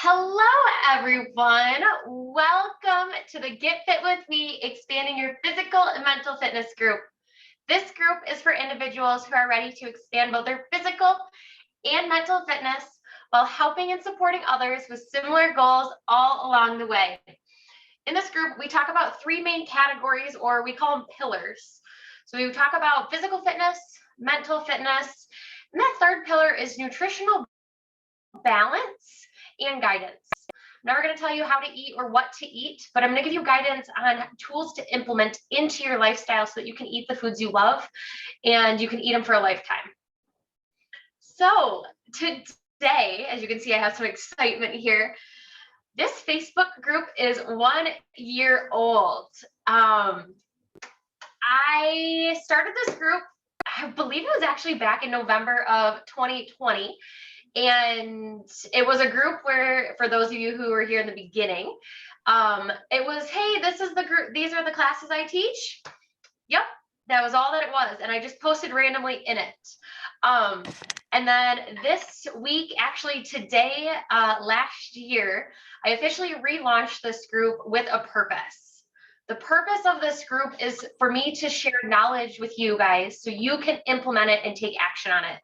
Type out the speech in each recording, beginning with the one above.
Hello, everyone. Welcome to the Get Fit With Me, expanding your physical and mental fitness group. This group is for individuals who are ready to expand both their physical and mental fitness while helping and supporting others with similar goals all along the way. In this group, we talk about three main categories, or we call them pillars. So we talk about physical fitness, mental fitness, and that third pillar is nutritional balance and guidance. I'm never going to tell you how to eat or what to eat, but I'm going to give you guidance on tools to implement into your lifestyle so that you can eat the foods you love and you can eat them for a lifetime. So today, as you can see, I have some excitement here. This Facebook group is 1 year old. I started this group, I believe it was actually back in November of 2020. And it was a group where, for those of you who were here in the beginning, it was, hey, this is the group, these are the classes I teach. Yep, that was all that it was. And I just posted randomly in it. And then this week, actually today, last year, I officially relaunched this group with a purpose. The purpose of this group is for me to share knowledge with you guys so you can implement it and take action on it.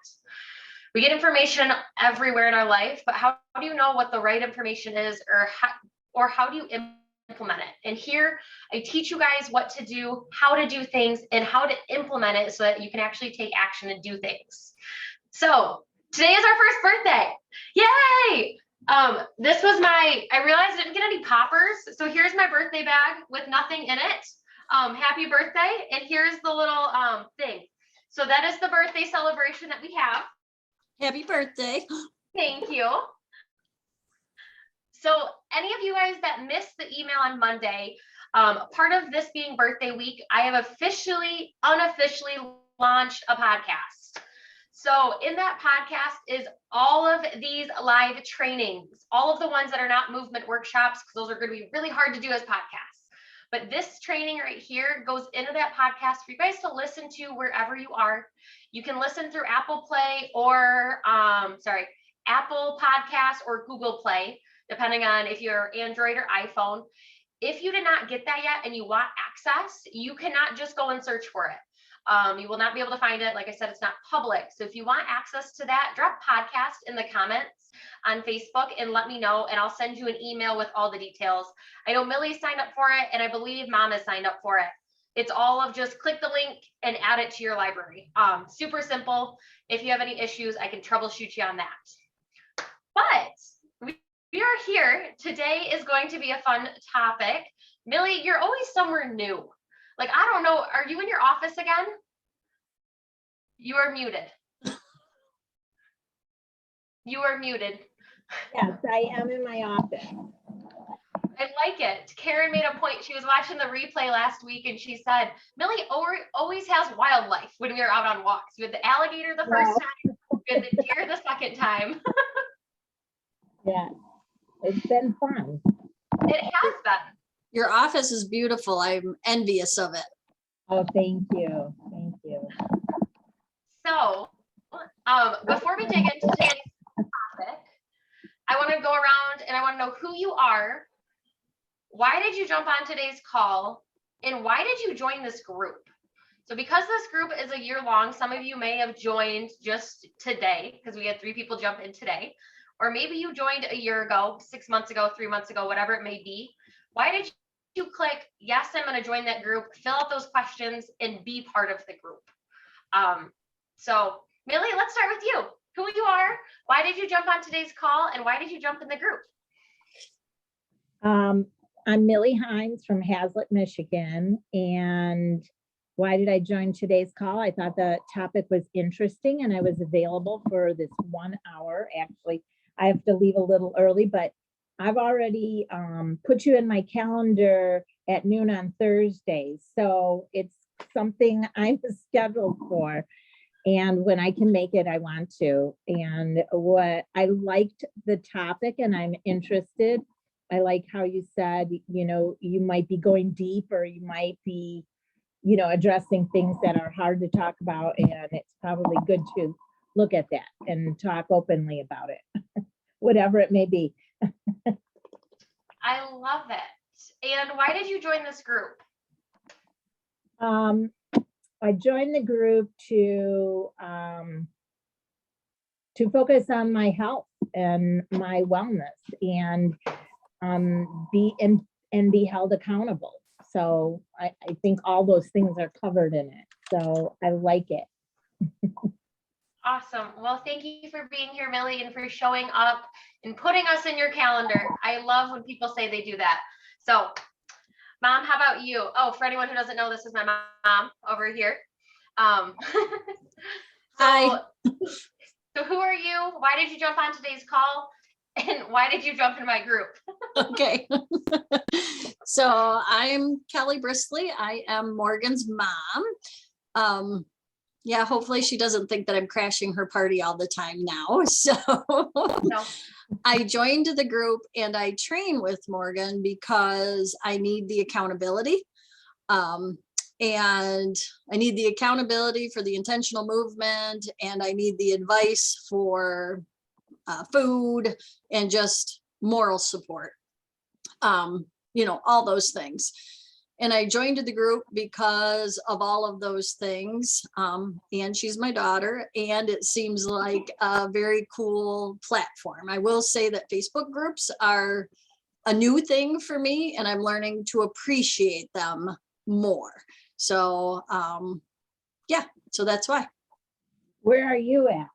We get information everywhere in our life, but how do you know what the right information is, or how do you implement it? And here I teach you guys what to do, how to do things, and how to implement it so that you can actually take action and do things. So today is our first birthday. Yay! This was I realized I didn't get any poppers. So here's my birthday bag with nothing in it. Happy birthday. And here's the little thing. So that is the birthday celebration that we have. Happy birthday. Thank you. So any of you guys that missed the email on Monday, part of this being birthday week, I have unofficially launched a podcast. So in that podcast is all of these live trainings, all of the ones that are not movement workshops, because those are going to be really hard to do as podcasts. But this training right here goes into that podcast for you guys to listen to wherever you are. You can listen through Apple Play or, Apple Podcasts or Google Play, depending on if you're Android or iPhone. If you did not get that yet and you want access, you cannot just go and search for it. You will not be able to find it. Like I said, it's not public. So if you want access to that, drop podcast in the comments on Facebook and let me know, and I'll send you an email with all the details. I know Millie signed up for it, and I believe Mom has signed up for it. It's all of just click the link and add it to your library. Super simple. If you have any issues, I can troubleshoot you on that. But we are here. Today is going to be a fun topic. Millie, you're always somewhere new. Like, I don't know, are you in your office again? You are muted. You are muted. Yes, I am in my office. I like it. Karen made a point. She was watching the replay last week and she said, Millie always has wildlife when we are out on walks. We had the alligator the first time, we had the deer the second time. Yeah, it's been fun. It has been. Your office is beautiful. I'm envious of it. Oh, thank you. Thank you. So, before we dig into today's topic, I want to go around and I want to know who you are. Why did you jump on today's call? And why did you join this group? So because this group is a year long, some of you may have joined just today because we had 3 people jump in today. Or maybe you joined a year ago, 6 months ago, 3 months ago, whatever it may be. Why did you click, yes, I'm going to join that group, fill out those questions, and be part of the group? So Millie, let's start with you. Who you are, why did you jump on today's call, and why did you jump in the group? I'm Millie Hines from Hazlet, Michigan. And why did I join today's call? I thought the topic was interesting and I was available for this 1 hour. Actually, I have to leave a little early, but I've already put you in my calendar at noon on Thursday. So it's something I'm scheduled for. And when I can make it, I want to. And what I liked the topic and I'm interested. I like how you said, you might be going deep or you might be, addressing things that are hard to talk about. And it's probably good to look at that and talk openly about it, whatever it may be. I love it. And why did you join this group? I joined the group to focus on my health and my wellness and be held accountable. So I think all those things are covered in it. So I like it. Awesome. Well, thank you for being here, Millie, and for showing up and putting us in your calendar. I love when people say they do that. So, Mom, how about you? Oh, for anyone who doesn't know, this is my mom over here. Hi. So who are you? Why did you jump on today's call? And why did you jump in my group? Okay. So I'm Kelly Brisley. I am Morgan's mom. Yeah, hopefully she doesn't think that I'm crashing her party all the time now. So No. I joined the group and I train with Morgan because I need the accountability. And I need the accountability for the intentional movement, and I need the advice for food and just moral support. All those things. And I joined the group because of all of those things. And she's my daughter, and it seems like a very cool platform. I will say that Facebook groups are a new thing for me, and I'm learning to appreciate them more. So, so that's why. Where are you at?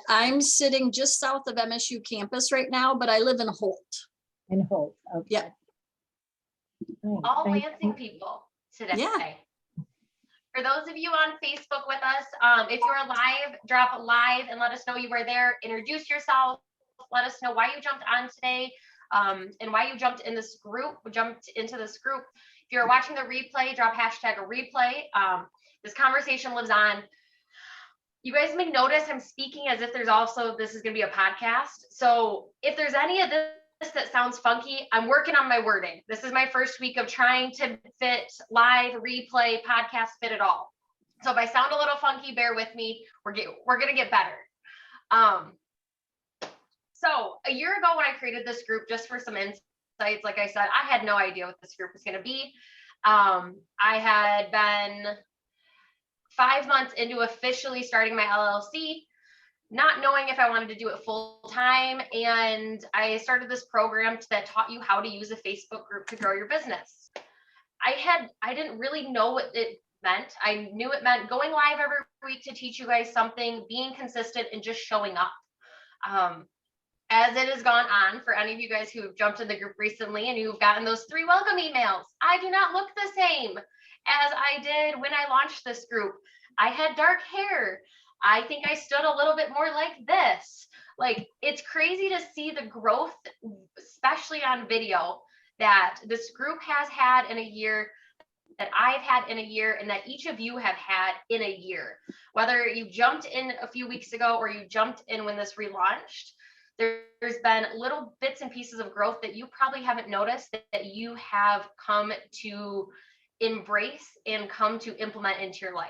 I'm sitting just south of MSU campus right now, but I live in Holt. In Holt. Okay. Yeah. Oh, All thank Lansing you. people today. Yeah. For those of you on Facebook with us, if you're live, drop live and let us know you were there. Introduce yourself. Let us know why you jumped on today, and why you jumped into this group. If you're watching the replay, drop hashtag replay. This conversation lives on. You guys may notice I'm speaking as if this is going to be a podcast. So if there's any of this that sounds funky, I'm working on my wording. This is my first week of trying to fit live, replay, podcast, fit it all. So if I sound a little funky, bear with me. We're going to get better. So a year ago when I created this group, just for some insights, like I said, I had no idea what this group was going to be. I had been 5 months into officially starting my LLC, not knowing if I wanted to do it full time. And I started this program that taught you how to use a Facebook group to grow your business. I didn't really know what it meant. I knew it meant going live every week to teach you guys something, being consistent, and just showing up. As it has gone on, for any of you guys who have jumped in the group recently and you've gotten those 3 welcome emails, I do not look the same as I did when I launched this group. I had dark hair. I think I stood a little bit more like this. Like, it's crazy to see the growth, especially on video, that this group has had in a year, that I've had in a year, and that each of you have had in a year. Whether you jumped in a few weeks ago or you jumped in when this relaunched, there's been little bits and pieces of growth that you probably haven't noticed that you have come to embrace and come to implement into your life.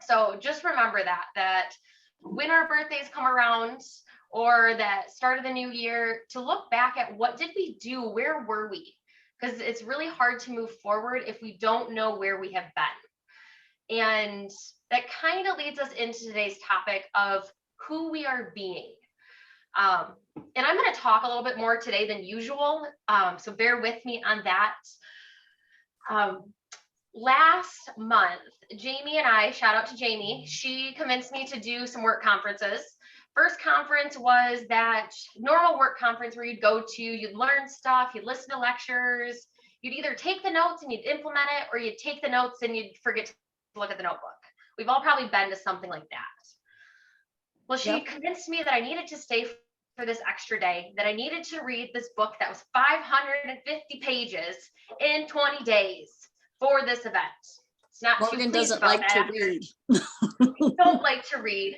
So just remember that when our birthdays come around or that start of the new year, to look back at what did we do? Where were we? Because it's really hard to move forward if we don't know where we have been. And that kind of leads us into today's topic of who we are being. And I'm going to talk a little bit more today than usual, so bear with me on that. Last month, Jamie and I, shout out to Jamie, she convinced me to do some work conferences. First conference was that normal work conference where you'd go to, you'd learn stuff, you'd listen to lectures, you'd either take the notes and you'd implement it, or you'd take the notes and you'd forget to look at the notebook. We've all probably been to something like that. Well, she convinced me that I needed to stay for this extra day, that I needed to read this book that was 550 pages in 20 days for this event. It's not Morgan doesn't like to read. Don't like to read.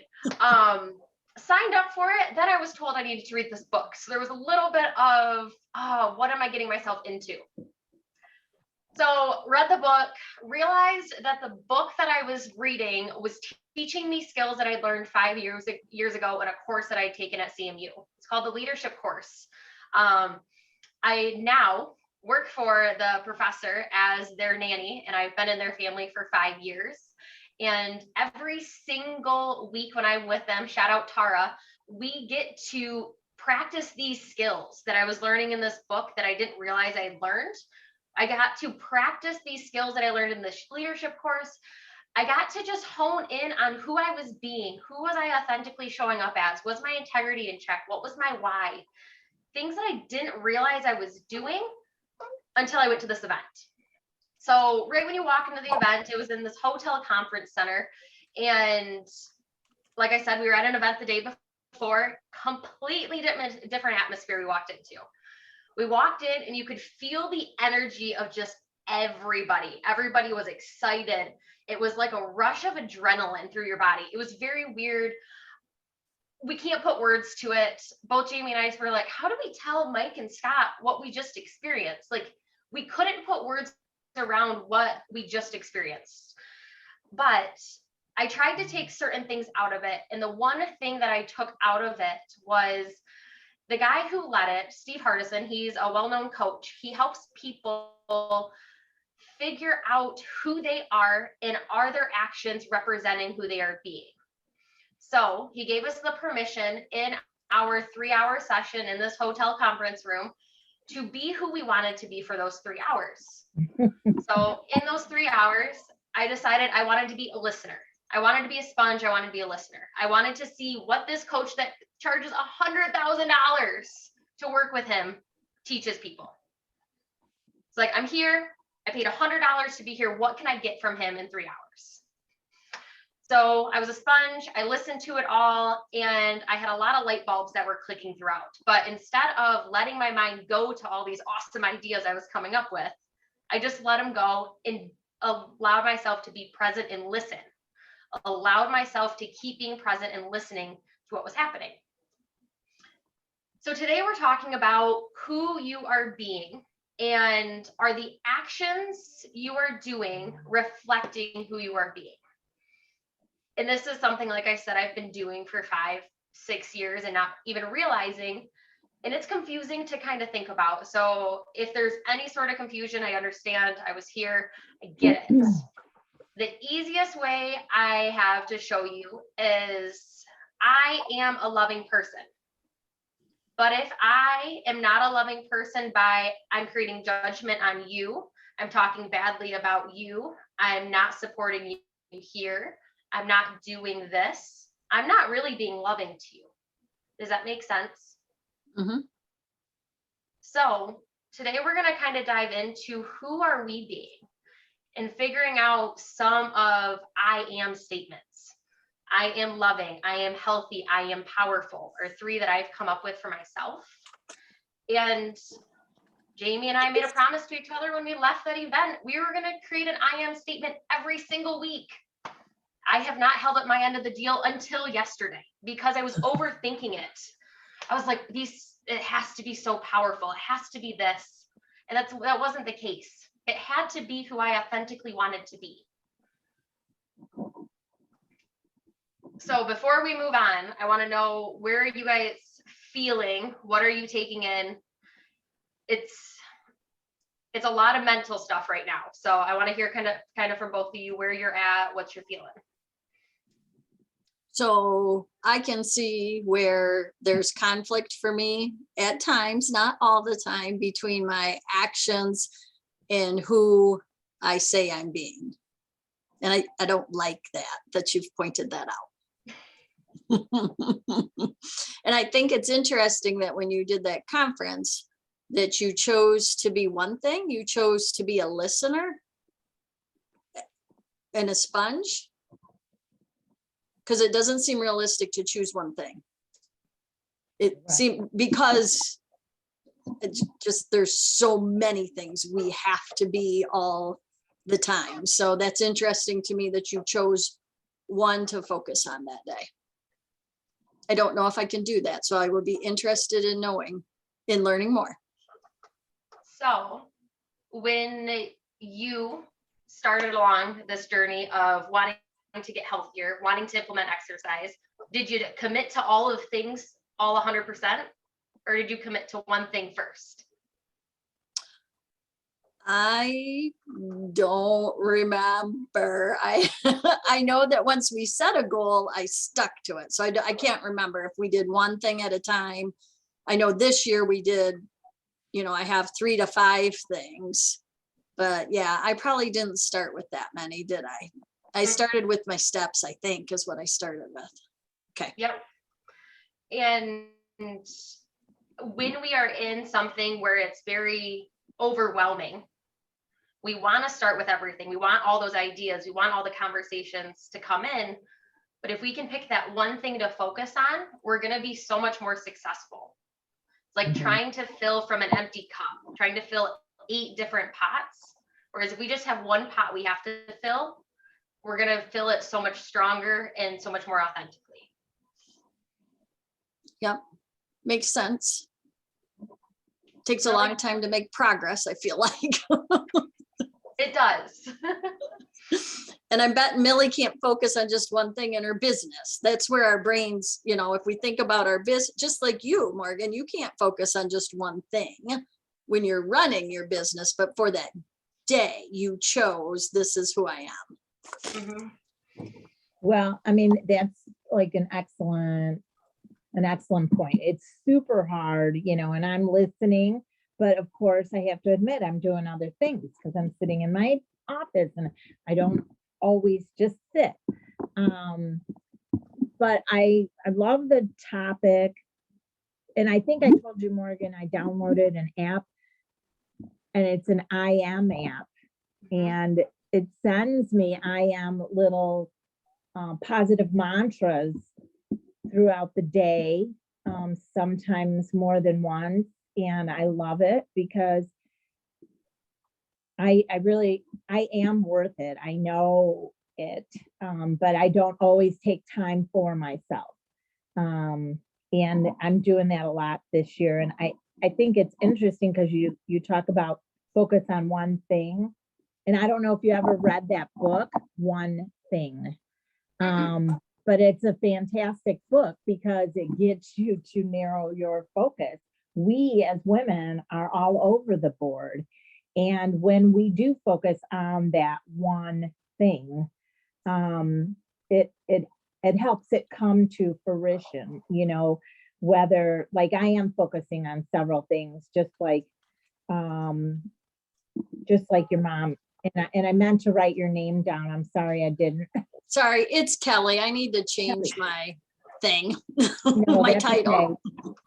Signed up for it. Then I was told I needed to read this book. So there was a little bit of, what am I getting myself into? So read the book, realized that the book that I was reading was teaching me skills that I learned 5 years ago in a course that I'd taken at CMU. It's called the leadership course. I now work for the professor as their nanny, and I've been in their family for 5 years. And every single week when I'm with them, shout out Tara, we get to practice these skills that I was learning in this book that I didn't realize I learned. I got to practice these skills that I learned in the leadership course. I got to just hone in on who I was being. Who was I authentically showing up as? Was my integrity in check? What was my why? Things that I didn't realize I was doing until I went to this event. So right when you walk into the event, it was in this hotel conference center. And like I said, we were at an event the day before, completely different atmosphere we walked into. We walked in and you could feel the energy of just everybody. Everybody was excited. It was like a rush of adrenaline through your body. It was very weird. We can't put words to it. Both Jamie and I were like, how do we tell Mike and Scott what we just experienced? Like, we couldn't put words around what we just experienced. But I tried to take certain things out of it. And the one thing that I took out of it was the guy who led it, Steve Hardison. He's a well-known coach. He helps people figure out who they are and are their actions representing who they are being. So he gave us the permission in our 3-hour session in this hotel conference room to be who we wanted to be for those 3 hours. So in those 3 hours, I decided I wanted to be a listener. I wanted to be a sponge. I wanted to be a listener. I wanted to see what this coach that charges $100,000 to work with him teaches people. It's like, I'm here. I paid $100 to be here. What can I get from him in 3 hours? So I was a sponge. I listened to it all, and I had a lot of light bulbs that were clicking throughout. But instead of letting my mind go to all these awesome ideas I was coming up with, I just let them go and allowed myself to be present and listen. Allowed myself to keep being present and listening to what was happening. So today we're talking about who you are being, and are the actions you are doing reflecting who you are being? And this is something, like I said, I've been doing for 5-6 years and not even realizing, and it's confusing to kind of think about. So if there's any sort of confusion, I understand. I was here, I get it. The easiest way I have to show you is I am a loving person. But if I am not a loving person by I'm creating judgment on you, I'm talking badly about you, I'm not supporting you here, I'm not doing this, I'm not really being loving to you. Does that make sense? Mm-hmm. So today we're going to kind of dive into who are we being and figuring out some of I am statements. I am loving, I am healthy, I am powerful, are 3 that I've come up with for myself. And Jamie and I made a promise to each other when we left that event. We were going to create an I am statement every single week. I have not held up my end of the deal until yesterday because I was overthinking it. I was like, it has to be so powerful. It has to be this. And that wasn't the case. It had to be who I authentically wanted to be. So before we move on, I want to know, where are you guys feeling? What are you taking in? It's a lot of mental stuff right now. So I want to hear kind of from both of you where you're at, what you're feeling. So I can see where there's conflict for me at times, not all the time, between my actions and who I say I'm being. And I don't like that you've pointed that out. And I think it's interesting that when you did that conference, that you chose to be one thing. You chose to be a listener and a sponge, because it doesn't seem realistic to choose one thing. It seems, because it's just, there's so many things we have to be all the time. So that's interesting to me that you chose one to focus on that day. I don't know if I can do that, so I would be interested in learning more. So when you started along this journey of wanting to get healthier, wanting to implement exercise, did you commit to all of things, all 100%? Or did you commit to one thing first? I don't remember. I I know that once we set a goal, I stuck to it. So I can't remember if we did one thing at a time. I know this year we did, I have 3 to 5 things. But yeah, I probably didn't start with that many, did I? I started with my steps, I think, is what I started with. Okay. Yep. And when we are in something where it's very overwhelming, we want to start with everything. We want all those ideas. We want all the conversations to come in. But if we can pick that one thing to focus on, we're going to be so much more successful. It's like trying to fill from an empty cup, trying to fill 8 different pots. Whereas if we just have one pot we have to fill, we're going to fill it so much stronger and so much more authentically. Yep. Makes sense. Takes a long time to make progress, I feel like. It does. And I bet Millie can't focus on just one thing in her business. That's where our brains, if we think about our business, just like you, Morgan, you can't focus on just one thing when you're running your business, but for that day you chose, this is who I am. Mm-hmm. Well, I mean, that's like an excellent point. It's super hard, and I'm listening, but of course I have to admit I'm doing other things because I'm sitting in my office and I don't always just sit. But I love the topic. And I think I told you, Morgan, I downloaded an app, and it's an I am app, and it sends me I am little positive mantras throughout the day, sometimes more than once. And I love it because I am worth it. I know it, but I don't always take time for myself. And I'm doing that a lot this year. And I think it's interesting because you talk about focus on one thing. And I don't know if you ever read that book, One Thing. But it's a fantastic book because it gets you to narrow your focus. We as women are all over the board. And when we do focus on that one thing, it helps it come to fruition, whether like I am focusing on several things, just like your mom. And I meant to write your name down. I'm sorry I didn't. Sorry, it's Kelly. I need to change my thing, No, my that's title.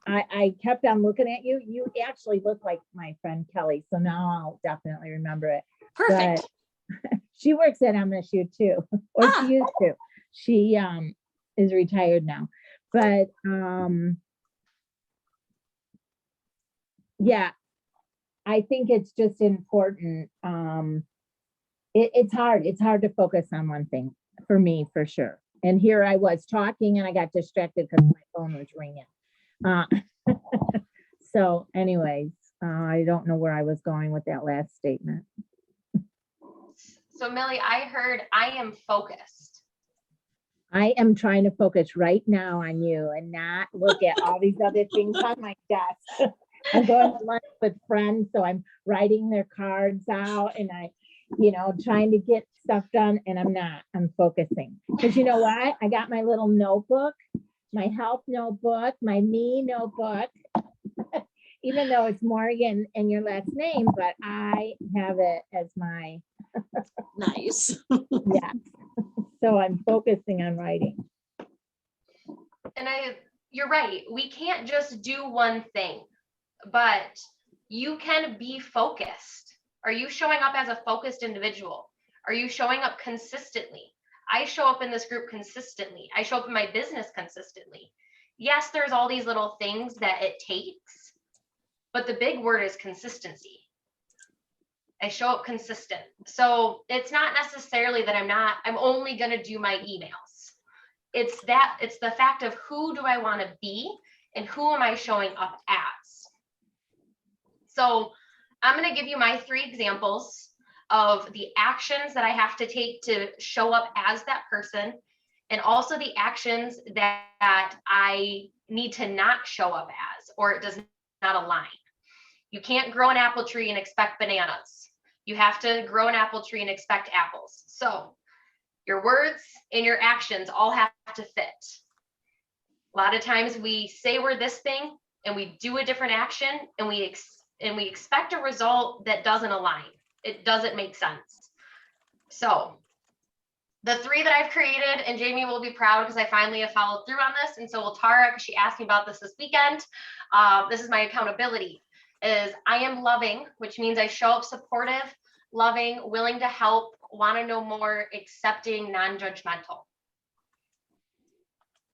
okay. I kept on looking at you. You actually look like my friend Kelly. So now I'll definitely remember it. Perfect. But she works at MSU too, or she used to. She is retired now. But yeah, I think it's just important. It's hard. It's hard to focus on one thing for me, for sure. And here I was talking and I got distracted because my phone was ringing. So anyways, I don't know where I was going with that last statement. So Millie, I heard I am focused. I am trying to focus right now on you and not look at all these other things on my desk. I'm going to lunch with friends, so I'm writing their cards out and trying to get stuff done, and I'm focusing. Because you know what? I got my little notebook, my health notebook, my me notebook, even though it's Morgan and your last name, but I have it as my Nice. yeah. So I'm focusing on writing. And you're right. We can't just do one thing, but you can be focused. Are you showing up as a focused individual? Are you showing up consistently? I show up in this group consistently. I show up in my business consistently. Yes, there's all these little things that it takes, but the big word is consistency. I show up consistent. So it's not necessarily that I'm only going to do my emails. It's the fact of who do I want to be and who am I showing up as? So I'm going to give you my 3 examples of the actions that I have to take to show up as that person, and also the actions that I need to not show up as, or it does not align. You can't grow an apple tree and expect bananas. You have to grow an apple tree and expect apples. So your words and your actions all have to fit. A lot of times we say we're this thing and we do a different action and we expect a result that doesn't align. It doesn't make sense. So the 3 that I've created, and Jamie will be proud because I finally have followed through on this, and so will Tara, because she asked me about this weekend. This is my accountability, is I am loving, which means I show up supportive, loving, willing to help, want to know more, accepting, non-judgmental.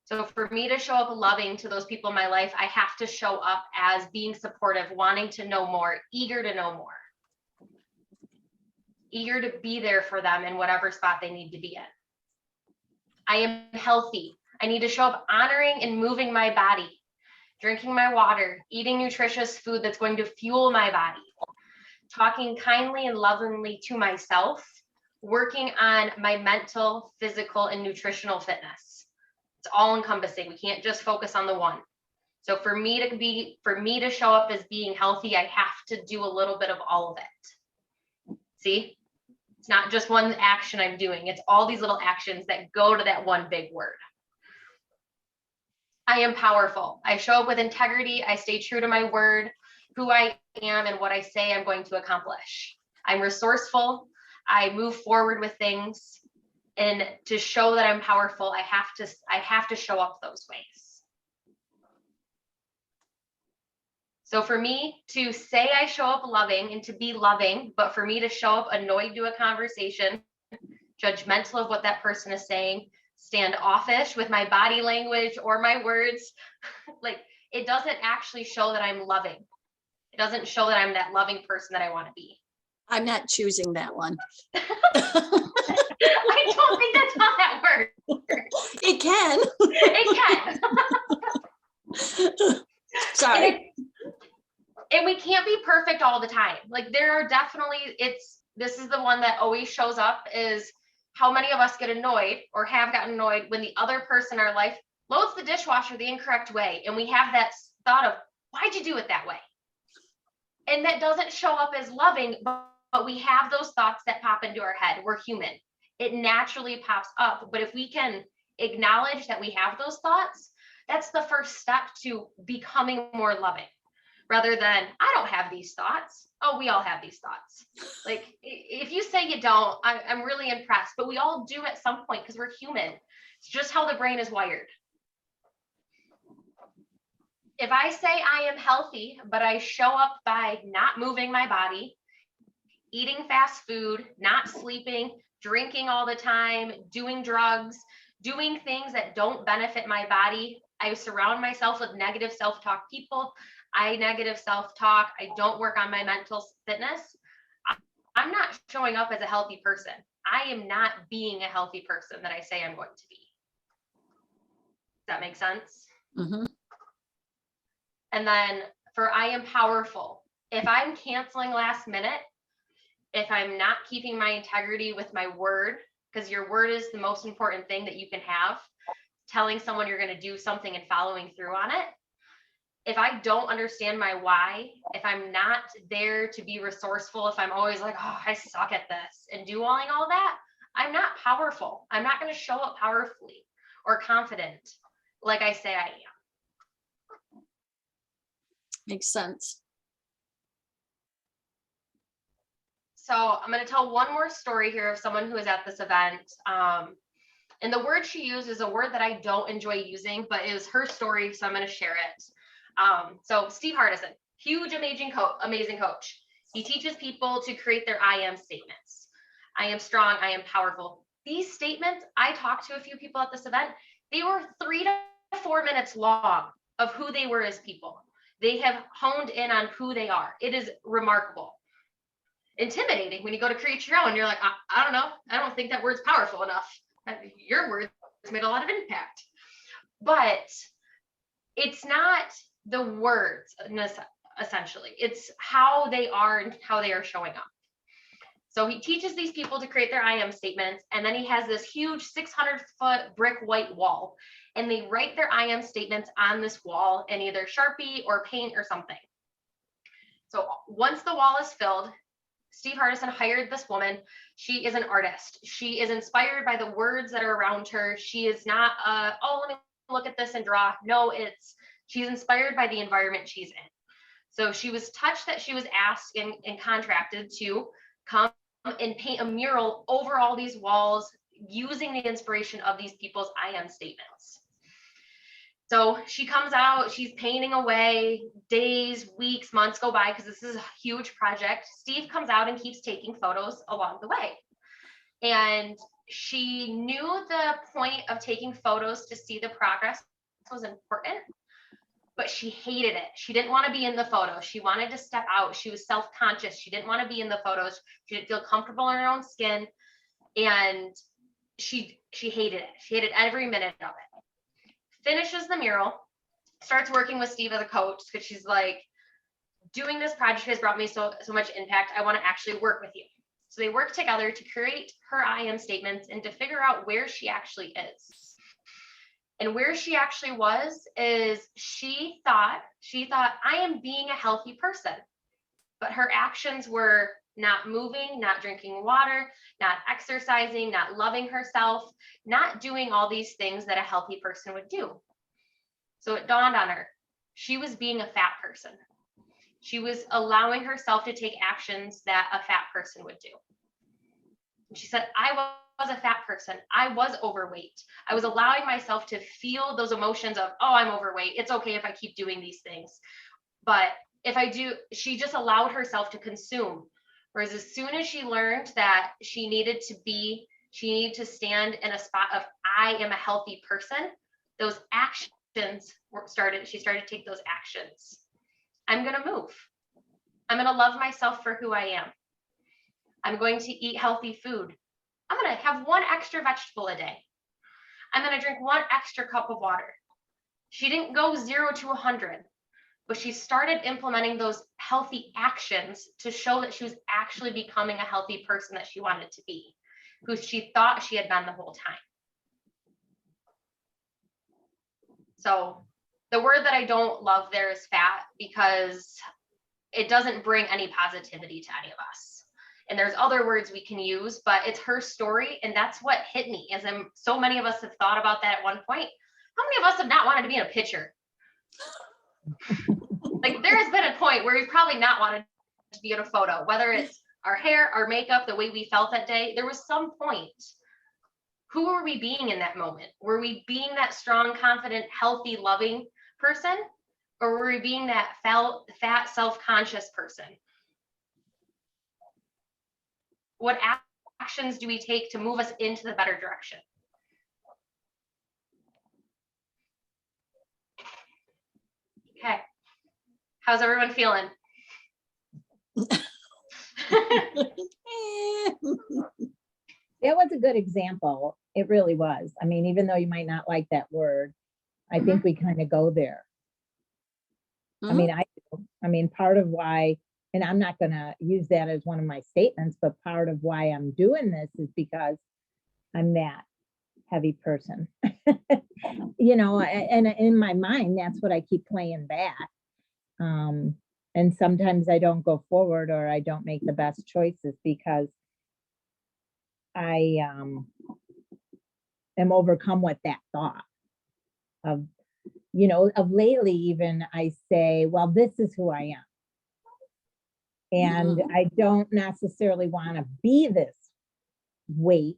So for me to show up loving to those people in my life, I have to show up as being supportive, wanting to know more, eager to know more, eager to be there for them in whatever spot they need to be in. I am healthy. I need to show up honoring and moving my body, drinking my water, eating nutritious food that's going to fuel my body, talking kindly and lovingly to myself, working on my mental, physical, and nutritional fitness. It's all encompassing. We can't just focus on the one. So for me to show up as being healthy, I have to do a little bit of all of it. See? It's not just one action I'm doing. It's all these little actions that go to that one big word. I am powerful. I show up with integrity. I stay true to my word, who I am, and what I say I'm going to accomplish. I'm resourceful. I move forward with things. And to show that I'm powerful, I have to show up those ways. So for me to say I show up loving and to be loving, but for me to show up annoyed to a conversation, judgmental of what that person is saying, standoffish with my body language or my words, like it doesn't actually show that I'm loving. It doesn't show that I'm that loving person that I want to be. I'm not choosing that one. I don't think that's how that works. It can. It can. Sorry. And we can't be perfect all the time. Like there are definitely, this is the one that always shows up, is how many of us get annoyed or have gotten annoyed when the other person in our life loads the dishwasher the incorrect way. And we have that thought of, why'd you do it that way? And that doesn't show up as loving, but we have those thoughts that pop into our head. We're human. It naturally pops up. But if we can acknowledge that we have those thoughts, that's the first step to becoming more loving, rather than, I don't have these thoughts. Oh, we all have these thoughts. Like if you say you don't, I'm really impressed, but we all do at some point because we're human. It's just how the brain is wired. If I say I am healthy, but I show up by not moving my body, eating fast food, not sleeping, drinking all the time, doing drugs, doing things that don't benefit my body, I surround myself with negative self-talk people. I negative self-talk. I don't work on my mental fitness. I'm not showing up as a healthy person. I am not being a healthy person that I say I'm going to be. Does that make sense? Mm-hmm. And then for I am powerful. If I'm canceling last minute, if I'm not keeping my integrity with my word, because your word is the most important thing that you can have, telling someone you're going to do something and following through on it. If I don't understand my why, if I'm not there to be resourceful, if I'm always like, oh, I suck at this and doing all that, I'm not powerful. I'm not going to show up powerfully or confident like I say I am. Makes sense. So I'm going to tell one more story here of someone who was at this event. And the word she used is a word that I don't enjoy using, but it was her story, so I'm going to share it. So Steve Hardison, huge, amazing coach. He teaches people to create their I am statements. I am strong. I am powerful. These statements, I talked to a few people at this event. They were 3 to 4 minutes long of who they were as people. They have honed in on who they are. It is remarkable. Intimidating when you go to create your own. You're like, I don't know. I don't think that word's powerful enough. Your words made a lot of impact. But it's not the words, essentially. It's how they are and how they are showing up. So he teaches these people to create their I am statements, and then he has this huge 600-foot brick white wall, and they write their I am statements on this wall in either Sharpie or paint or something. So once the wall is filled, Steve Hardison hired this woman. She is an artist. She is inspired by the words that are around her. She is not, oh, let me look at this and draw. No, she's inspired by the environment she's in. So she was touched that she was asked and contracted to come and paint a mural over all these walls using the inspiration of these people's I am statements. So she comes out, she's painting away, days, weeks, months go by because this is a huge project. Steve comes out and keeps taking photos along the way. And she knew the point of taking photos to see the progress was important, but she hated it. She didn't want to be in the photos. She wanted to step out. She was self-conscious. She didn't want to be in the photos. She didn't feel comfortable in her own skin. And she hated it. She hated every minute of it. Finishes the mural, starts working with Steve as a coach because she's like, doing this project has brought me so much impact. I want to actually work with you. So they work together to create her I am statements and to figure out where she actually is. And where she actually was is she thought I am being a healthy person, but her actions were not moving, not drinking water, not exercising, not loving herself, not doing all these things that a healthy person would do. So it dawned on her, she was being a fat person. She was allowing herself to take actions that a fat person would do. And she said, I was a fat person. I was overweight. I was allowing myself to feel those emotions of, oh, I'm overweight. It's okay if I keep doing these things. But if I do, she just allowed herself to consume. Whereas as soon as she learned that she needed to stand in a spot of, I am a healthy person, those actions she started to take those actions. I'm going to move. I'm going to love myself for who I am. I'm going to eat healthy food. I'm going to have one extra vegetable a day. I'm going to drink one extra cup of water. She didn't go 0 to 100, but she started implementing those healthy actions to show that she was actually becoming a healthy person that she wanted to be, who she thought she had been the whole time. So the word that I don't love there is fat, because it doesn't bring any positivity to any of us. And there's other words we can use, but it's her story. And that's what hit me, as so many of us have thought about that at one point. How many of us have not wanted to be in a picture? Like, there has been a point where we've probably not wanted to be in a photo, whether it's our hair, our makeup, the way we felt that day. There was some point. Who were we being in that moment? Were we being that strong, confident, healthy, loving person? Or were we being that fat, self-conscious person? What actions do we take to move us into the better direction? Okay. How's everyone feeling? That was a good example. It really was. I mean, even though you might not like that word, I think we kind of go there. I mean, I mean, part of why, and I'm not going to use that as one of my statements, but part of why I'm doing this is because I'm that heavy person. You know, and in my mind, that's what I keep playing back. And sometimes I don't go forward, or I don't make the best choices because I am overcome with that thought of, you know, of lately even I say, well, this is who I am. And I don't necessarily want to be this weight.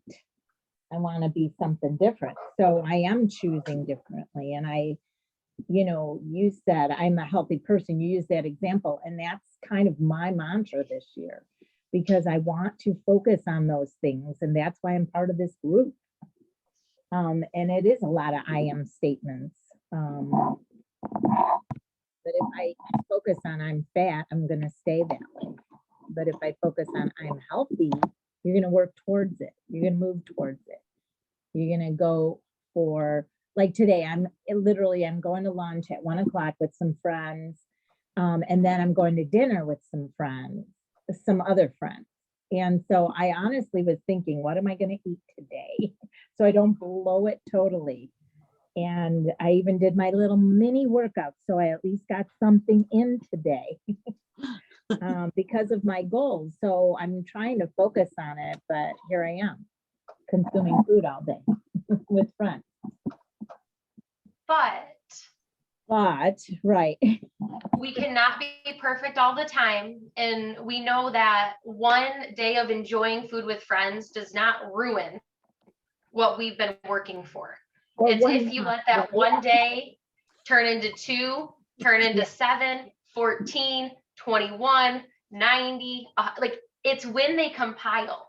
I want to be something different. So I am choosing differently. And I, you know, you said I'm a healthy person. You use that example. And that's kind of my mantra this year, because I want to focus on those things. And that's why I'm part of this group. And it is a lot of I am statements. But if I focus on I'm fat, I'm going to stay that way. But if I focus on I'm healthy, you're going to work towards it. You're going to move towards it. You're going to go for, like today, I'm going to lunch at 1 o'clock with some friends. And then I'm going to dinner with some friends, some other friends. And so I honestly was thinking, what am I going to eat today? So I don't blow it totally. And I even did my little mini workout. So I at least got something in today. because of my goals. So I'm trying to focus on it, but here I am consuming food all day with friends. But Right. we cannot be perfect all the time. And we know that one day of enjoying food with friends does not ruin what we've been working for. Or It's if you let that one day turn into 2, turn into 7, 14, 21, 90, like it's when they compile.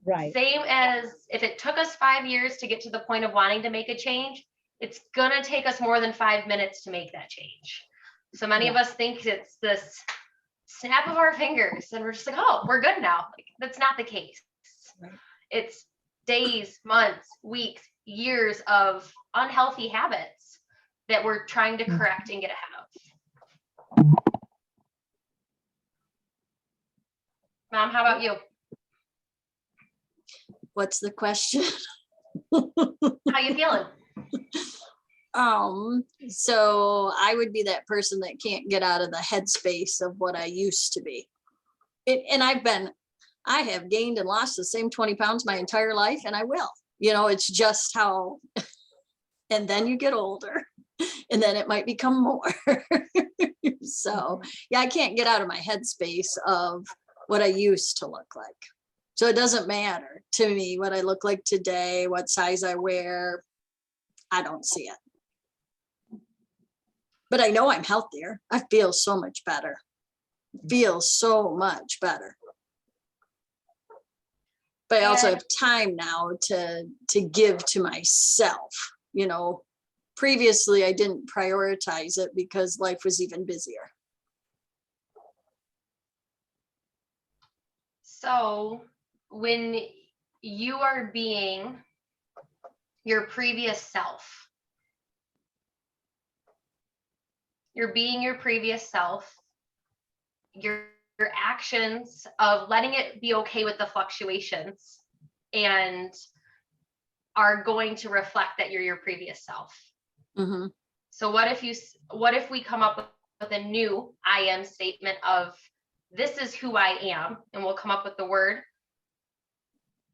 Right. Same as if it took us 5 years to get to the point of wanting to make a change, it's gonna take us more than 5 minutes to make that change. So many of us think it's this snap of our fingers and we're just like, oh, we're good now. Like, that's not the case. Right. It's days, months, weeks, years of unhealthy habits that we're trying to correct and get ahead of. Mom, how about you? What's the question? How you feeling? So I would be that person that can't get out of the headspace of what I used to be. And I have gained and lost the same 20 pounds my entire life, and I will. It's just how, and then you get older, and then it might become more. So yeah, I can't get out of my headspace of what I used to look like. So it doesn't matter to me what I look like today, what size I wear. I don't see it. But I know I'm healthier. I feel so much better. But I also have time now to give to myself. Previously I didn't prioritize it because life was even busier. So when you are being your previous self, your actions of letting it be okay with the fluctuations and are going to reflect that you're your previous self. Mm-hmm. So what if we come up with a new I am statement of this is who I am, and we'll come up with the word.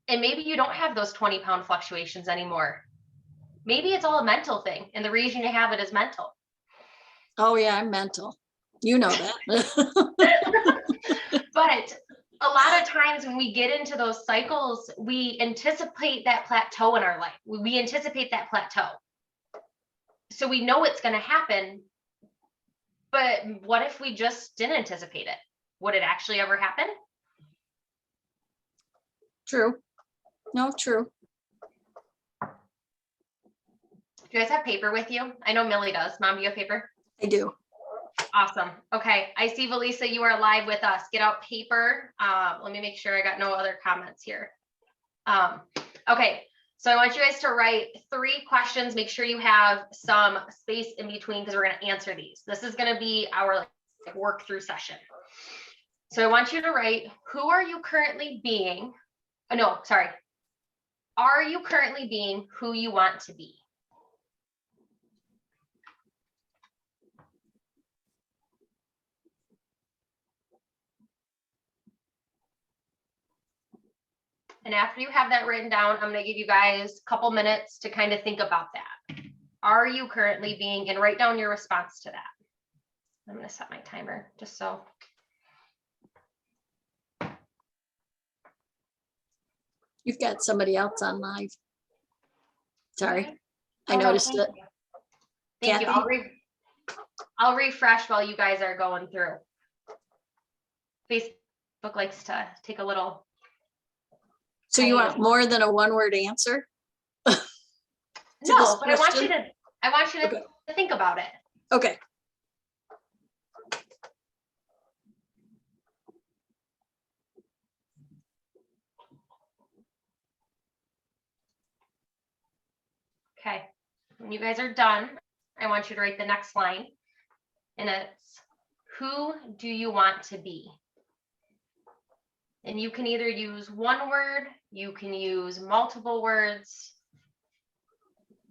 And maybe you don't have those 20-pound fluctuations anymore. Maybe it's all a mental thing, and the reason you have it is mental. Oh yeah, I'm mental. You know that. But a lot of times when we get into those cycles, we anticipate that plateau in our life. We anticipate that plateau. So we know it's going to happen, but what if we just didn't anticipate it? Would it actually ever happen? True. No, true. Do you guys have paper with you? I know Millie does. Mom, do you have paper? I do. Awesome. Okay. I see, Valisa, you are live with us. Get out paper. Let me make sure I got no other comments here. Okay. So I want you guys to write 3 questions. Make sure you have some space in between because we're going to answer these. This is going to be our work through session. So I want you to write, who are you currently being? Oh, no, sorry. Are you currently being who you want to be? And after you have that written down, I'm going to give you guys a couple minutes to kind of think about that. Are you currently being, and write down your response to that. I'm going to set my timer just so. You've got somebody else on live. Sorry. Okay. I noticed it. Thank you. I'll refresh while you guys are going through. Facebook likes to take a little. So you want more than a 1-word answer? No, but I want you to Okay. think about it. Okay. Okay. When you guys are done, I want you to write the next line. And it's, who do you want to be? And you can either use 1 word, you can use multiple words.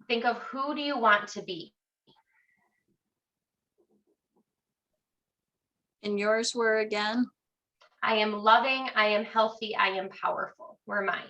Think of who do you want to be? And yours were again? I am loving, I am healthy, I am powerful, were mine.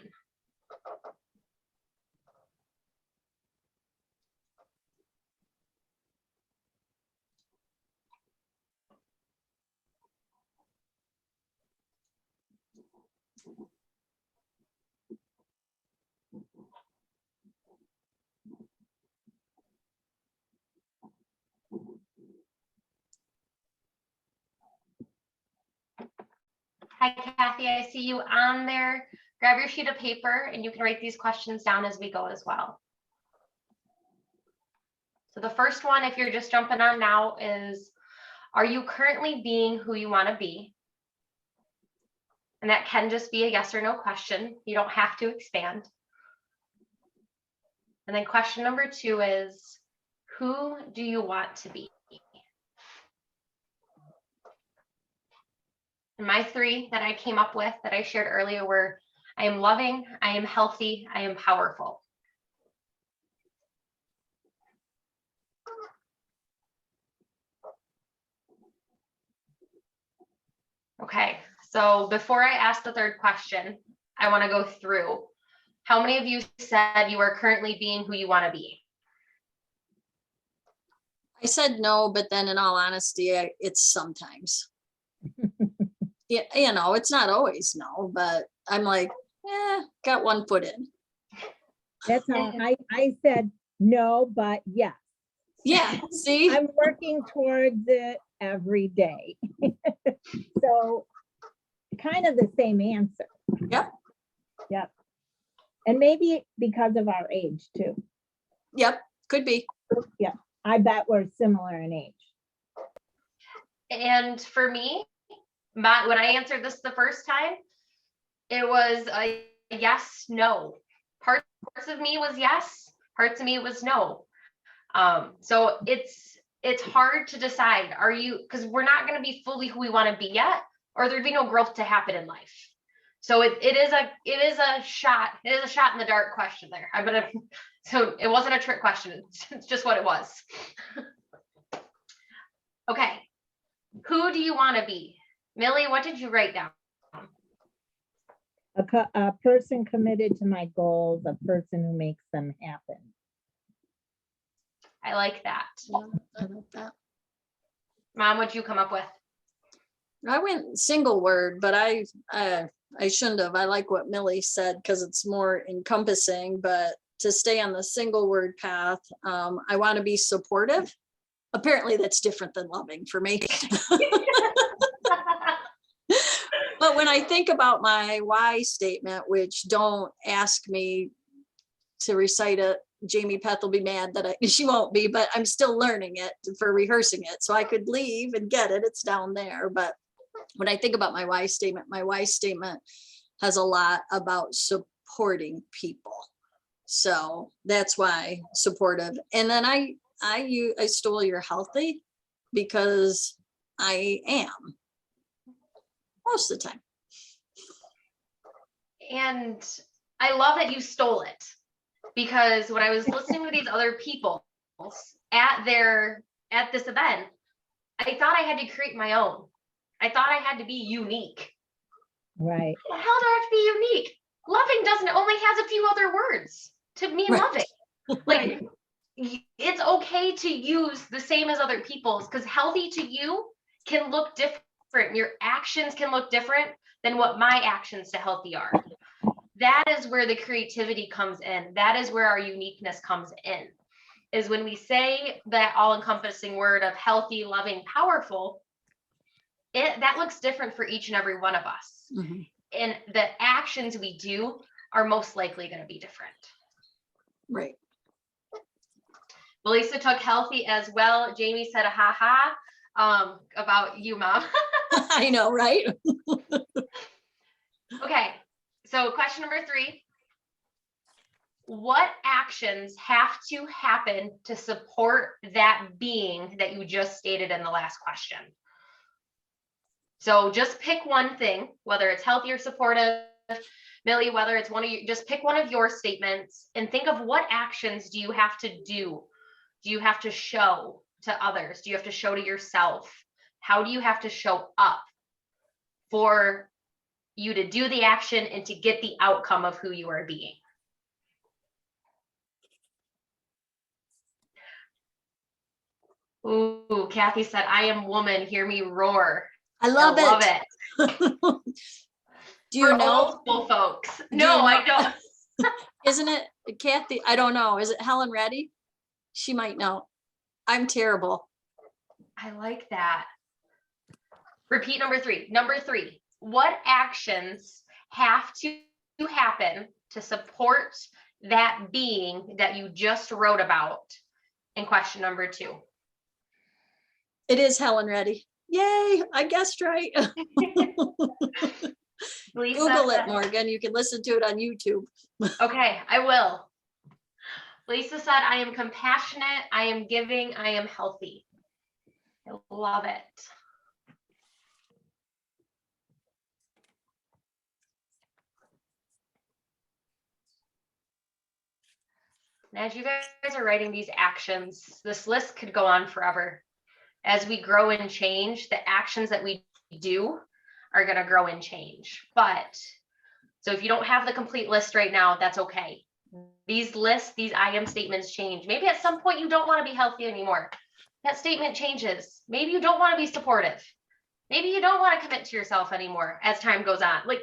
Hi, Kathy, I see you on there. Grab your sheet of paper and you can write these questions down as we go as well. So the first one, if you're just jumping on now, is, are you currently being who you want to be? And that can just be a yes or no question. You don't have to expand. And then question number 2 is, who do you want to be? And my 3 that I came up with that I shared earlier were, I am loving, I am healthy, I am powerful. Okay, so before I ask the third question, I want to go through. How many of you said you are currently being who you want to be? I said no, but then in all honesty, it's sometimes. Yeah, it's not always no, but I'm like, got one foot in. That's how I said no, but yes. Yeah, see? I'm working towards it every day. So kind of the same answer. Yep. Yep. And maybe because of our age too. Yep, could be. Yeah, I bet we're similar in age. And for me, when I answered this the first time, it was a yes, no. Parts of me was yes, parts of me was no. So it's hard to decide. Because we're not going to be fully who we want to be yet, or there'd be no growth to happen in life. So it is a shot in the dark question there. So it wasn't a trick question. It's just what it was. Okay. Who do you want to be? Millie, what did you write down? A person committed to my goals, a person who makes them happen. I like that. Yeah, I like that. Mom, what'd you come up with? I went single word, but I shouldn't have. I like what Millie said because it's more encompassing, but to stay on the single word path, I want to be supportive. Apparently that's different than loving for me. But when I think about my why statement, which don't ask me to recite it, Jamie Peth will be mad that she won't be, but I'm still learning it for rehearsing it. So I could leave and get it. It's down there. But when I think about my why statement has a lot about supporting people. So that's why supportive. And then I stole your healthy because I am most of the time. And I love that you stole it, because when I was listening to these other people at this event, I thought I had to create my own. I thought I had to be unique. Right. How the hell do I have to be unique? Loving doesn't only has a few other words to mean Right. loving. Like, it's okay to use the same as other people's, because healthy to you can look different. Your actions can look different than what my actions to healthy are. That is where the creativity comes in. That is where our uniqueness comes in, is when we say that all-encompassing word of healthy, loving, powerful, that looks different for each and every one of us. Mm-hmm. And the actions we do are most likely going to be different. Right. Melissa took healthy as well. Jamie said a ha-ha about you, Mom. I know, right? Okay, so question number 3. What actions have to happen to support that being that you just stated in the last question? So just pick one thing, whether it's healthy or supportive. Millie, whether it's just pick one of your statements and think of what actions do you have to do? Do you have to show to others? Do you have to show to yourself How do you have to show up for you to do the action and to get the outcome of who you are being? Ooh, Kathy said, I am woman, hear me roar. I love it. Do you For know? old school folks. Do No, you know? I don't. Isn't it Kathy? I don't know. Is it Helen Reddy? She might know. I'm terrible. I like that. Repeat number three. Number three, what actions have to happen to support that being that you just wrote about in question number two? It is Helen Reddy. Yay, I guessed right. Lisa Google it, said- Morgan. You can listen to it on YouTube. Okay, I will. Lisa said, I am compassionate, I am giving, I am healthy. I love it. And as you guys are writing these actions, this list could go on forever. As we grow and change, the actions that we do are going to grow and change. But so if you don't have the complete list right now, that's okay. These lists, these I am statements change. Maybe at some point you don't want to be healthy anymore. That statement changes. Maybe you don't want to be supportive. Maybe you don't want to commit to yourself anymore as time goes on. Like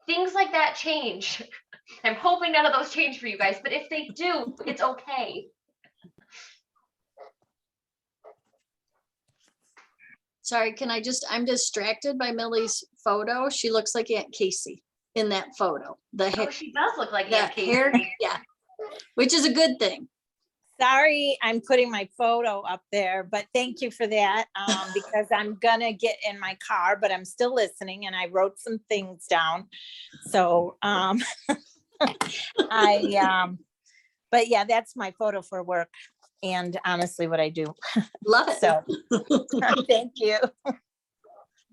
things like that change. I'm hoping none of those change for you guys, but if they do, it's okay. Sorry, I'm distracted by Millie's photo. She looks like Aunt Casey in that photo. The hair, Oh, she does look like the Aunt Casey. hair, yeah, which is a good thing. Sorry, I'm putting my photo up there, but thank you for that, because I'm gonna get in my car, but I'm still listening and I wrote some things down. So but yeah, that's my photo for work and honestly what I do. Love it. So thank you.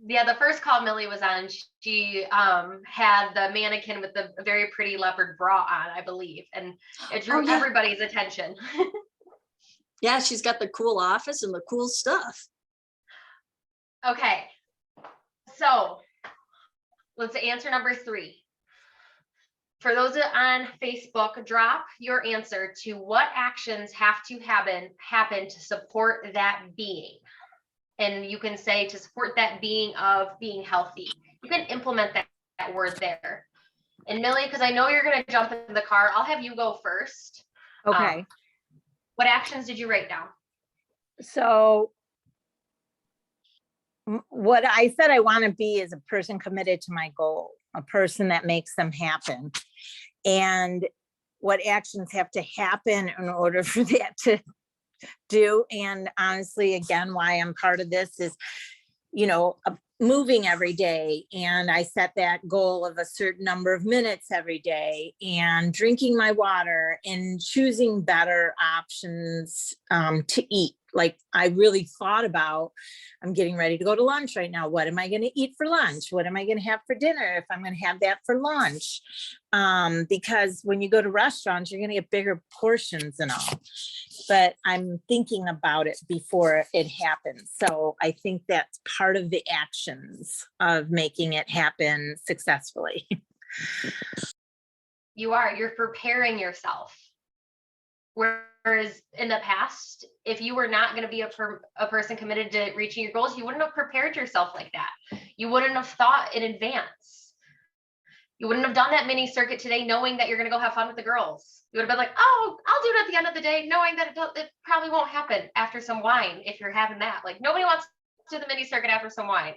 Yeah, the first call Millie was on, she had the mannequin with the very pretty leopard bra on, I believe, and it drew everybody's attention. Yeah, she's got the cool office and the cool stuff. Okay, so let's answer number three. For those on Facebook, drop your answer to what actions have to happen to support that being. And you can say to support that being of being healthy. You can implement that word there. And Millie, because I know you're going to jump in the car, I'll have you go first. Okay. What actions did you write down? So what I said I want to be is a person committed to my goal, a person that makes them happen. And what actions have to happen in order for that to do. And honestly, again, why I'm part of this is, moving every day. And I set that goal of a certain number of minutes every day and drinking my water and choosing better options to eat. Like I really thought about, I'm getting ready to go to lunch right now. What am I going to eat for lunch? What am I going to have for dinner if I'm going to have that for lunch? Because when you go to restaurants, you're going to get bigger portions and all. But I'm thinking about it before it happens. So I think that's part of the actions of making it happen successfully. You're preparing yourself. Whereas in the past, if you were not going to be a person committed to reaching your goals, you wouldn't have prepared yourself like that. You wouldn't have thought in advance. You wouldn't have done that mini circuit today knowing that you're going to go have fun with the girls. You would have been like, oh, I'll do it at the end of the day, knowing that it probably won't happen after some wine if you're having that. Like nobody wants to do the mini circuit after some wine.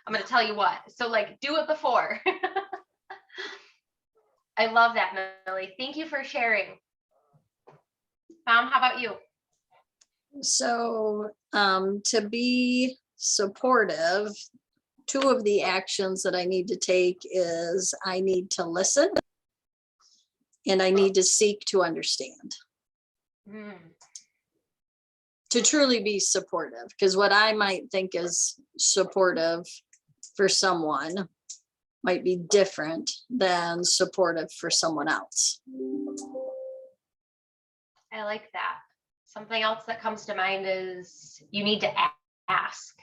I'm going to tell you what. So like do it before. I love that, Millie. Thank you for sharing. Mom, how about you? So to be supportive, two of the actions that I need to take is I need to listen and I need to seek to understand. To truly be supportive, because what I might think is supportive for someone might be different than supportive for someone else. I like that. Something else that comes to mind is you need to ask.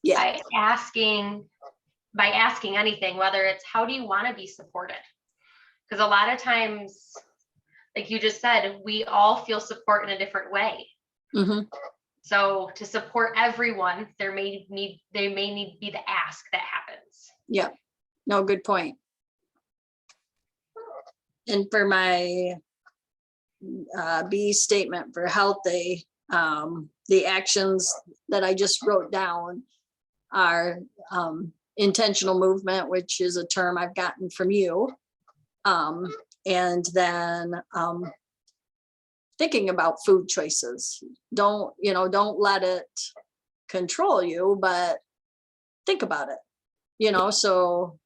Yeah. by asking anything, whether it's how do you want to be supported? Because a lot of times, like you just said, we all feel support in a different way. Mm-hmm. So to support everyone, there may need to be the ask that happens. Yeah. No, good point. And for my B statement for healthy, the actions that I just wrote down are intentional movement, which is a term I've gotten from you. And then thinking about food choices. Don't let it control you, but think about it, so,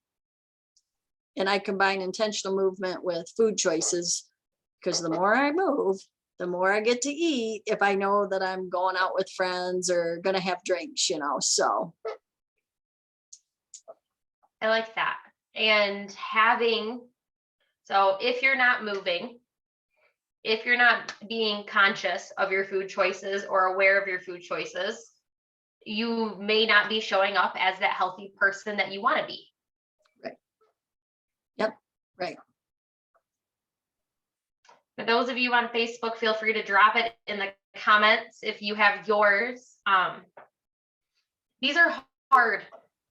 and I combine intentional movement with food choices, because the more I move, the more I get to eat if I know that I'm going out with friends or gonna have drinks, so. I like that. And so if you're not moving, if you're not being conscious of your food choices or aware of your food choices, you may not be showing up as that healthy person that you want to be. Right. Yep. Right. For those of you on Facebook, feel free to drop it in the comments if you have yours. These are hard.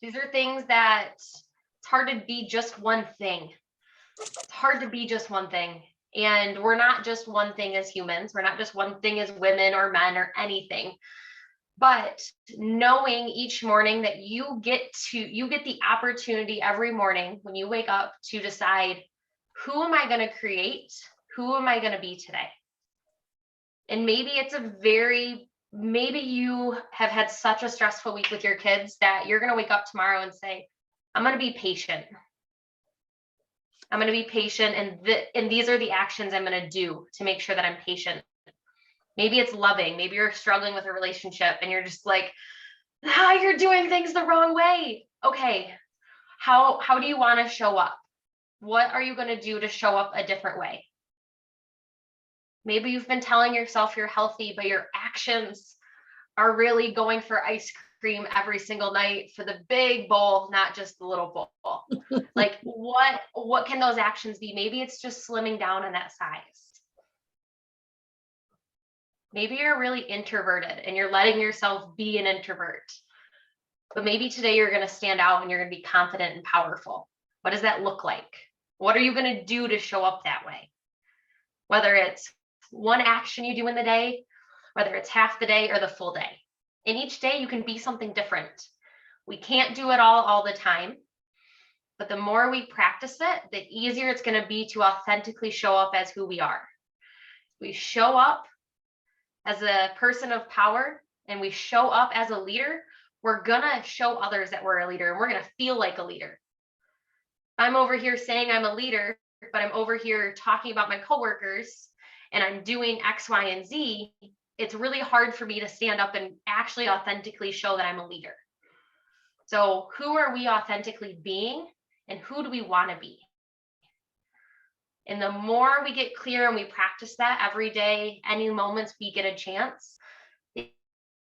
These are things that it's hard to be just one thing. It's hard to be just one thing. And we're not just one thing as humans. We're not just one thing as women or men or anything. But knowing each morning that you get the opportunity every morning when you wake up to decide, who am I going to create? Who am I going to be today? And maybe maybe you have had such a stressful week with your kids that you're going to wake up tomorrow and say, I'm going to be patient. I'm going to be patient. And these are the actions I'm going to do to make sure that I'm patient. Maybe it's loving. Maybe you're struggling with a relationship and you're just like, you're doing things the wrong way. Okay. How do you want to show up? What are you going to do to show up a different way? Maybe you've been telling yourself you're healthy, but your actions are really going for ice cream every single night for the big bowl, not just the little bowl. Like what can those actions be? Maybe it's just slimming down in that size. Maybe you're really introverted and you're letting yourself be an introvert. But maybe today you're going to stand out and you're going to be confident and powerful. What does that look like? What are you going to do to show up that way? Whether it's one action you do in the day, whether it's half the day or the full day. In each day, you can be something different. We can't do it all the time. But the more we practice it, the easier it's going to be to authentically show up as who we are. We show up as a person of power and we show up as a leader, we're going to show others that we're a leader and we're going to feel like a leader. I'm over here saying I'm a leader, but I'm over here talking about my coworkers and I'm doing X, Y, and Z. It's really hard for me to stand up and actually authentically show that I'm a leader. So who are we authentically being and who do we want to be? And the more we get clear and we practice that every day, any moments we get a chance, the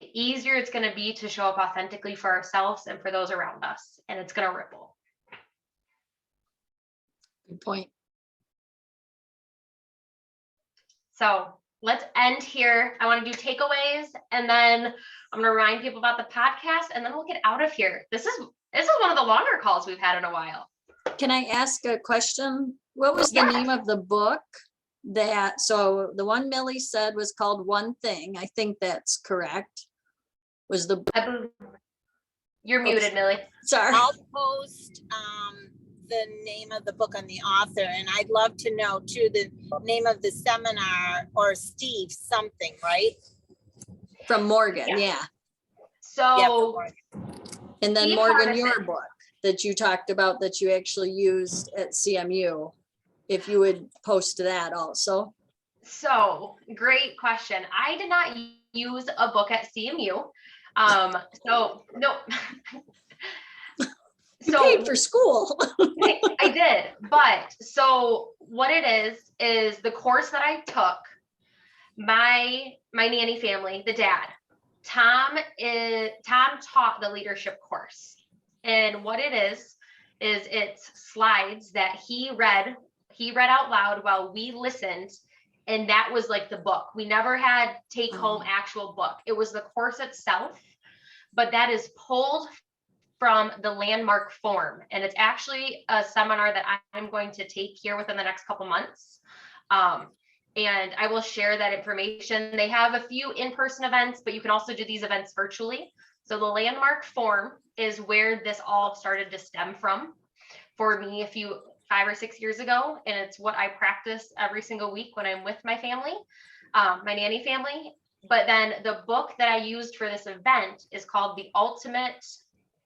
easier it's going to be to show up authentically for ourselves and for those around us. And it's going to ripple. Good point. So let's end here. I want to do takeaways and then I'm going to remind people about the podcast and then we'll get out of here. This is one of the longer calls we've had in a while. Can I ask a question? What was the name of the book so the one Millie said was called One Thing. I think that's correct. You're muted, Millie. Sorry. I'll post the name of the book on the author, and I'd love to know too the name of the seminar or Steve something, right? From Morgan, yeah. So, and then Steve Morgan, Hardison. your book that you talked about that you actually used at CMU, if you would post that also. So, great question. I did not use a book at CMU. So no. You paid for school. I did, but so what it is the course that I took, my nanny family, the dad, Tom taught the leadership course. And what it is it's slides that he read out loud while we listened. And that was like the book. We never had take home actual book. It was the course itself, but that is pulled from the landmark form. And it's actually a seminar that I'm going to take here within the next couple months. And I will share that information. They have a few in-person events, but you can also do these events virtually. So the landmark form is where this all started to stem from for me 5 or 6 years ago. And it's what I practice every single week when I'm with my family, my nanny family. But then the book that I used for this event is called The Ultimate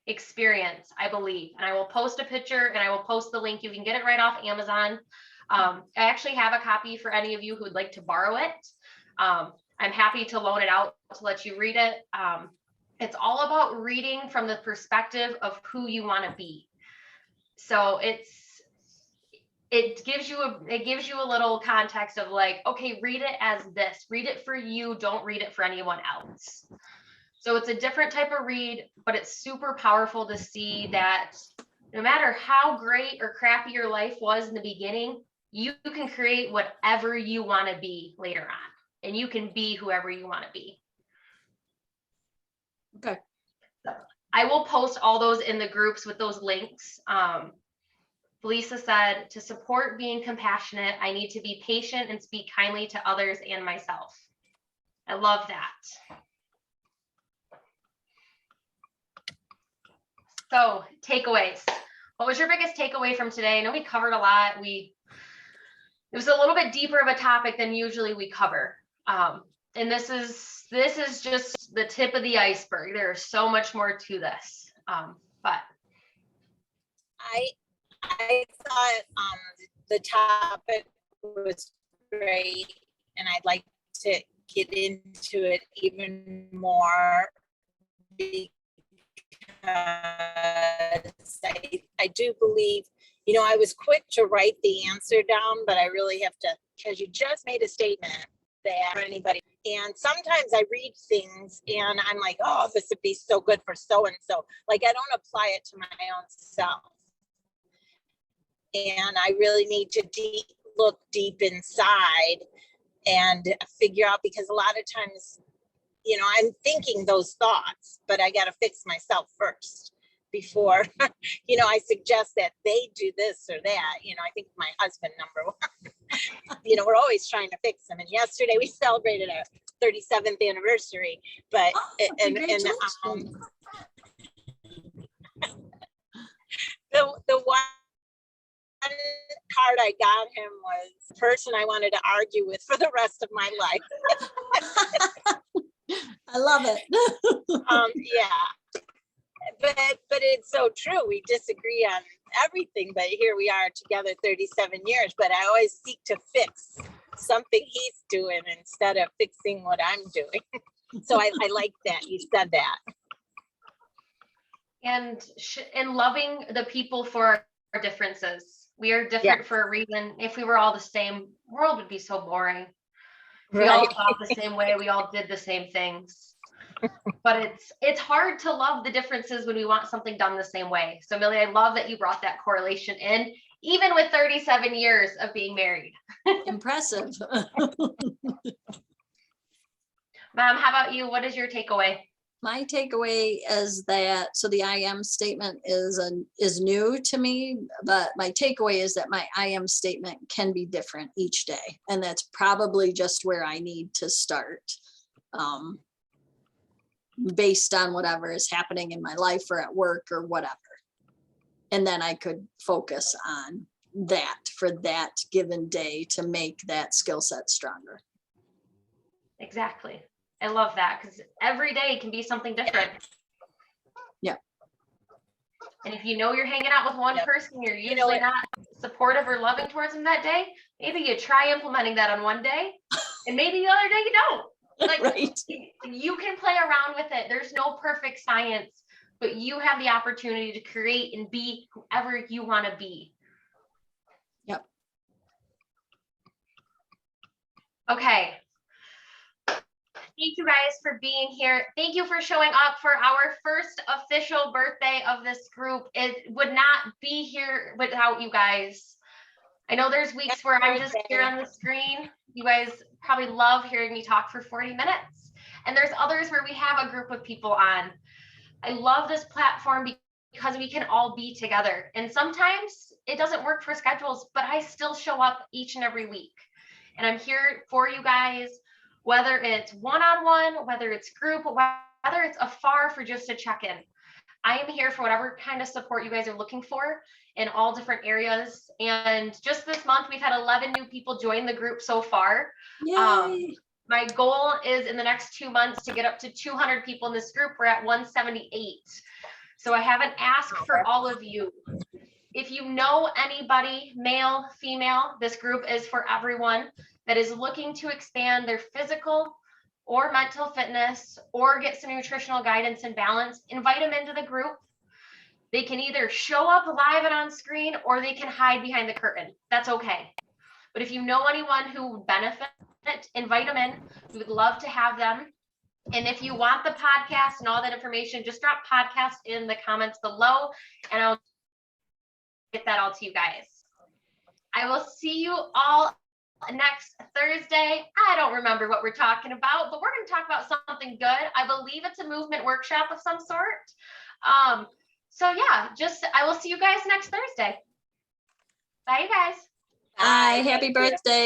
Experience, I believe. And I will post a picture and I will post the link. You can get it right off Amazon. I actually have a copy for any of you who would like to borrow it. I'm happy to loan it out to let you read it. It's all about reading from the perspective of who you want to be. So it gives you a little context of like, okay, read it as this, read it for you. Don't read it for anyone else. So it's a different type of read, but it's super powerful to see that no matter how great or crappy your life was in the beginning, you can create whatever you want to be later on, and you can be whoever you want to be. Okay. So I will post all those in the groups with those links. Lisa said, to support being compassionate, I need to be patient and speak kindly to others and myself. I love that. So takeaways. What was your biggest takeaway from today? I know we covered a lot. It was a little bit deeper of a topic than usually we cover. And this is just the tip of the iceberg. There's so much more to this. But I thought the topic was great, and I'd like to get into it even more because I do believe, I was quick to write the answer down, but I really have to, because you just made a statement that anybody, and sometimes I read things and I'm like, oh, this would be so good for so-and-so. Like, I don't apply it to my own self. And I really need to look deep inside and figure out, because a lot of times, I'm thinking those thoughts, but I got to fix myself first before, I suggest that they do this or that. I think my husband, number one, we're always trying to fix him. And yesterday we celebrated our 37th anniversary, but, the one card I got him was the person I wanted to argue with for the rest of my life. I love it. Yeah, but it's so true. We disagree on everything, but here we are together 37 years. But I always seek to fix something he's doing instead of fixing what I'm doing. So I like that you said that. And loving the people for our differences. We are different for a reason. If we were all the same, world would be so boring. We all thought the same way. We all did the same things. But it's hard to love the differences when we want something done the same way. So Millie, I love that you brought that correlation in, even with 37 years of being married. Impressive. Mom, how about you? What is your takeaway? My takeaway is that, so the I am statement is new to me, but my takeaway is that my I am statement can be different each day. And that's probably just where I need to start, based on whatever is happening in my life or at work or whatever. And then I could focus on that for that given day to make that skill set stronger. Exactly. I love that, because every day can be something different. Yeah. And if you're hanging out with one person, you're usually not supportive or loving towards them that day, maybe you try implementing that on one day, and maybe the other day you don't. Like, right. You can play around with it. There's no perfect science, but you have the opportunity to create and be whoever you want to be. Yep. Okay. Thank you guys for being here. Thank you for showing up for our first official birthday of this group. It would not be here without you guys. I know there's weeks where I'm just here on the screen. You guys probably love hearing me talk for 40 minutes. And there's others where we have a group of people on. I love this platform because we can all be together. And sometimes it doesn't work for schedules, but I still show up each and every week. And I'm here for you guys, whether it's one-on-one, whether it's group, whether it's afar for just a check-in. I am here for whatever kind of support you guys are looking for in all different areas. And just this month, we've had 11 new people join the group so far. My goal is in the next 2 months to get up to 200 people in this group. We're at 178. So I have an ask for all of you. If you know anybody, male, female, this group is for everyone that is looking to expand their physical or mental fitness or get some nutritional guidance and balance, invite them into the group. They can either show up live and on screen or they can hide behind the curtain. That's okay. But if you know anyone who would benefit, invite them in. We would love to have them. And if you want the podcast and all that information, just drop podcast in the comments below and I'll get that all to you guys. I will see you all next Thursday. I don't remember what we're talking about, but we're going to talk about something good. I believe it's a movement workshop of some sort. So yeah, I will see you guys next Thursday. Bye, you guys. Bye. Happy birthday.